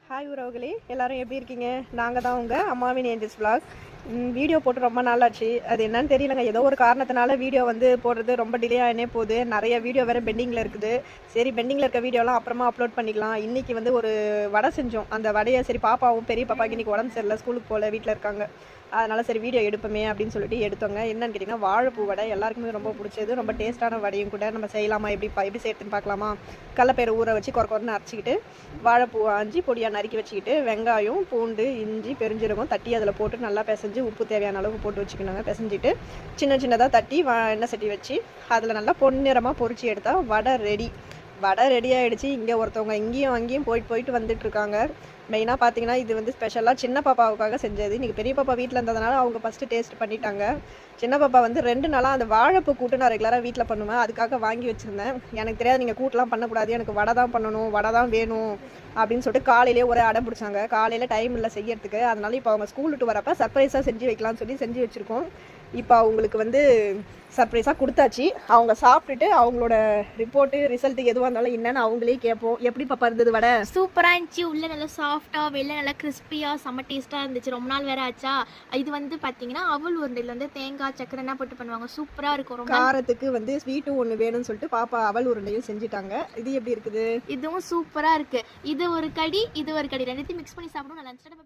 Hi உறவுகளே, எல்லாரும் எப்படி இருக்கீங்க? நாங்கள் தான் உங்கள் அம்மாவின் ஏஞ்சல்ஸ் vlog. வீடியோ போட்டு ரொம்ப நாளாச்சு. அது என்னன்னு தெரியலங்க, ஏதோ ஒரு காரணத்தினால வீடியோ வந்து போடுறது ரொம்ப டிலே ஆகினே போகுது. நிறைய வீடியோ வேறு பெண்டிங்கில் இருக்குது. சரி, பெண்டிங்கில் இருக்க வீடியோலாம் அப்புறமா அப்லோட் பண்ணிக்கலாம். இன்றைக்கி வந்து ஒரு வடை செஞ்சோம். அந்த வடையை சரி, பாப்பாவும் பெரிய பாப்பாவுக்கு இன்றைக்கி உடம்பு சரியில்லை, ஸ்கூலுக்கு போகல, வீட்டில் இருக்காங்க. அதனால் சரி வீடியோ எடுப்போமே அப்படின்னு சொல்லிட்டு எடுத்தோங்க. என்னன்னு கேட்டிங்கன்னா, வாழைப்பூ வடை எல்லாருக்குமே ரொம்ப பிடிச்சது. ரொம்ப டேஸ்ட்டான வடையும் கூட. நம்ம செய்யலாமா, எப்படி செய்யறதுன்னு பார்க்கலாமா? கடலப்பயிறு ஊற வச்சு கொரன்னு அரைச்சிக்கிட்டு, வாழைப்பூ ஆஞ்சி பொடியாக நறுக்கி வச்சுக்கிட்டு, வெங்காயம், பூண்டு, இஞ்சி, பெருஞ்சீரகம் தட்டி அதில் போட்டு நல்லா பிசைஞ்சு உப்பு தேவையான அளவுக்கு போட்டு வச்சுக்கணுங்க. பிசைஞ்சிட்டு சின்ன சின்னதாக தட்டி எண்ணெய் சட்டி வச்சு அதில் நல்லா பொன்னிறமாக பொரிச்சு எடுத்தால் வடை ரெடி. வடை ரெடி ஆகிடுச்சு. இங்கே ஒருத்தவங்க இங்கேயும் அங்கேயும் போயிட்டு வந்துட்டு இருக்காங்க. மெயினாக பார்த்தீங்கன்னா, இது வந்து ஸ்பெஷலாக சின்ன பாப்பாவுக்காக செஞ்சது. இன்றைக்கி பெரிய பாப்பா வீட்டில் இருந்ததுனால அவங்க ஃபஸ்ட்டு டேஸ்ட் பண்ணிட்டாங்க. சின்ன பாப்பா வந்து 2 நாளாக அந்த வாழைப்பூ கூட்டு நான் ரெகுலராக வீட்டில் பண்ணுவேன், அதுக்காக வாங்கி வச்சுருந்தேன். எனக்கு தெரியாது நீங்கள் கூட்டெலாம் பண்ணக்கூடாது, எனக்கு வடை தான் பண்ணணும், வடை தான் வேணும் அப்படின்னு சொல்லிட்டு காலையிலே ஒரே அடம் பிடிச்சாங்க. காலையில் டைம் இல்லை செய்யறதுக்கு. அதனால இப்போ அவங்க ஸ்கூல் விட்டு வரப்போ சர்ப்ரைஸாக செஞ்சு வைக்கலாம்னு சொல்லி செஞ்சு வச்சுருக்கோம். இப்போ அவங்களுக்கு வந்து சர்ப்ரைஸாக கொடுத்தாச்சு. அவங்க சாப்பிட்டுட்டு அவங்களோட ரிப்போர்ட்டு ரிசல்ட்டு எதுவாக இருந்தாலும் என்னென்னு அவங்களே கேட்போம். எப்படி பாப்பா இருந்தது வடை? சூப்பராக இருந்துச்சு. உள்ளே நல்லா சாஃப்டாக, வெளில நல்லா கிறிஸ்பியாக, செம்ம டேஸ்ட்டாக இருந்துச்சு. ரொம்ப நாள் வேற ஆச்சா. இது வந்து பார்த்தீங்கன்னா அவல் உருண்டையில் வந்து தேங்காய் சக்கரைனா போட்டு பண்ணுவாங்க. சூப்பராக இருக்கும். ரொம்ப காரத்துக்கு வந்து ஸ்வீட்டும் ஒன்று வேணும்னு சொல்லிட்டு பாப்பா அவல் உருண்டையும் செஞ்சுட்டாங்க. இது எப்படி இருக்குது? இதுவும் சூப்பராக இருக்குது. இது ஒரு கடி, இது ஒரு கடி, ரெண்டுத்தையும் மிக்ஸ் பண்ணி சாப்பிடும். நல்லா இருந்துச்சு.